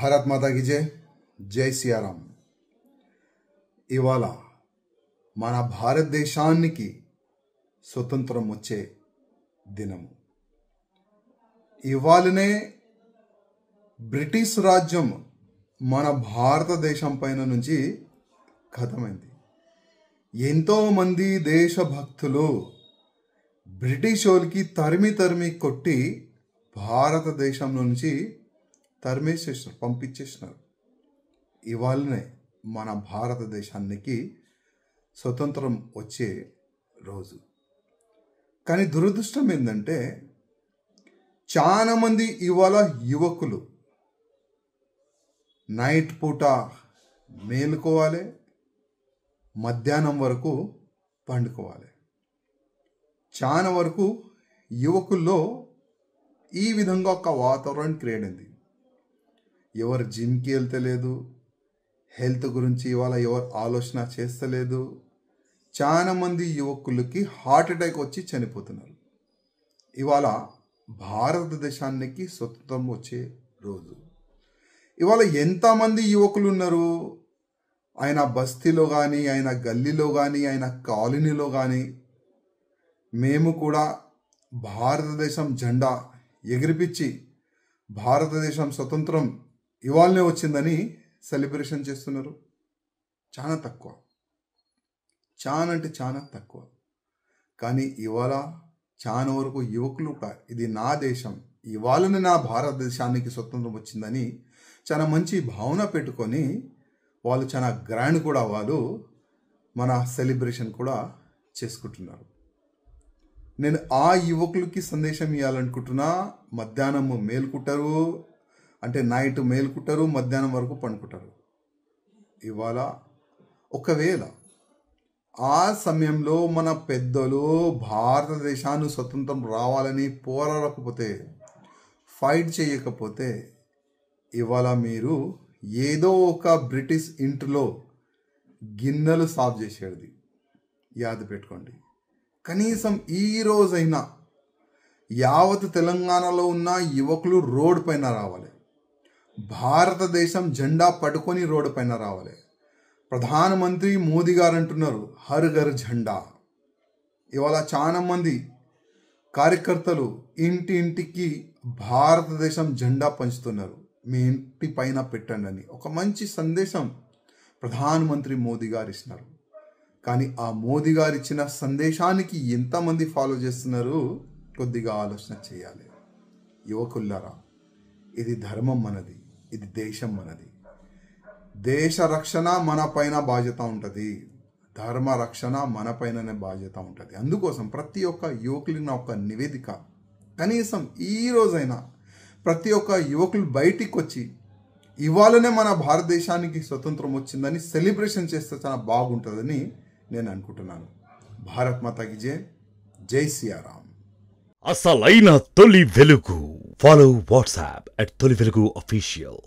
భారత్ మాతా key జై. జై సియారాం. ఇవాళ మన భారతదేశానికి స్వతంత్రం వచ్చే దినము. ఇవాళనే బ్రిటిష్ రాజ్యం మన భారతదేశం పైన నుంచి ఖతమైంది. ఎంతోమంది దేశభక్తులు బ్రిటిష్ వాళ్ళకి తరిమి కొట్టి భారతదేశం నుంచి తరిమేసేసినారు, పంపించేసినారు. ఇవాళనే మన భారతదేశానికి స్వతంత్రం వచ్చే రోజు. కానీ దురదృష్టం ఏంటంటే చాలామంది ఇవాళ యువకులు నైట్ పూట మేలుకోవాలి, మధ్యాహ్నం వరకు పండుకోవాలి. చాలా వరకు యువకుల్లో ఈ విధంగా ఒక వాతావరణం క్రియేట్ అయింది. ఎవరు జిమ్కి వెళ్తలేదు, హెల్త్ గురించి ఇవాళ ఎవరు ఆలోచన చేస్తలేదు. చాలామంది యువకులకి హార్ట్ అటాక్ వచ్చి చనిపోతున్నారు. ఇవాళ భారతదేశానికి స్వతంత్రం వచ్చే రోజు. ఇవాళ ఎంతమంది యువకులు ఉన్నారు, ఆయన బస్తీలో కానీ, ఆయన గల్లీలో కానీ, ఆయన కాలనీలో కానీ మేము కూడా భారతదేశం జెండా ఎగిరిపించి భారతదేశం స్వతంత్రం ఇవాళనే వచ్చిందని సెలబ్రేషన్ చేస్తున్నారు. చాలా తక్కువ, చాలా అంటే చాలా తక్కువ. కానీ ఇవాళ చాలా వరకు యువకులు ఇది నా దేశం, ఇవాళనే నా భారతదేశానికి స్వతంత్రం వచ్చిందని చాలా మంచి భావన పెట్టుకొని వాళ్ళు చాలా గ్రాండ్ కూడా వాళ్ళు మన సెలబ్రేషన్ కూడా చేసుకుంటున్నారు. నేను ఆ యువకులకి సందేశం ఇవ్వాలనుకుంటున్నా. మధ్యాహ్నం మేలుకుంటారు అంటే నైట్ మేలుకుంటారు, మధ్యాహ్నం వరకు పండుకుంటారు. ఇవాళ ఒకవేళ ఆ సమయంలో మన పెద్దలు భారతదేశాన్ని స్వతంత్రం రావాలని పోరాడకపోతే, ఫైట్ చేయకపోతే ఇవాళ మీరు ఏదో ఒక బ్రిటిష్ ఇంటిలో గిన్నెలు సాఫ్ చేసేది యాద పెట్టుకోండి. కనీసం ఈ రోజైనా యావత్ తెలంగాణలో ఉన్న యువకులు రోడ్ పైన రావాలి, భారతదేశం జెండా పట్టుకొని రోడ్డు పైన రావాలి. ప్రధానమంత్రి మోదీ గారు అంటున్నారు హర్ ఘర్ జెండా. ఇవాళ చాలా మంది కార్యకర్తలు ఇంటింటికి భారతదేశం జెండా పంచుతున్నారు. మీ ఇంటి పైన పెట్టండి అని ఒక మంచి సందేశం ప్రధానమంత్రి మోదీ గారు ఇస్తున్నారు. కానీ ఆ మోదీ గారు ఇచ్చిన సందేశానికి ఎంతమంది ఫాలో చేస్తున్నారు కొద్దిగా ఆలోచన చేయాలి. యువకుల్లారా, ఇది ధర్మం మనది, ఇది దేశం మనది. దేశ రక్షణ మన పైన బాధ్యత ఉంటుంది, ధర్మ రక్షణ మన పైననే బాధ్యత ఉంటుంది. అందుకోసం ప్రతి ఒక్క యువకులకి నా ఒక నివేదిక, కనీసం ఈ రోజైనా ప్రతి ఒక్క యువకులు బయటికి వచ్చి ఇవాళనే మన భారతదేశానికి స్వతంత్రం వచ్చిందని సెలబ్రేషన్ చేస్తే చాలా బాగుంటుందని నేను అనుకుంటున్నాను. భారత్ మాతాకి జై. జై సియారాం. అసలైన తొలి వెలుగు. ఫాలో వాట్సాప్ @తొలి వెలుగు official.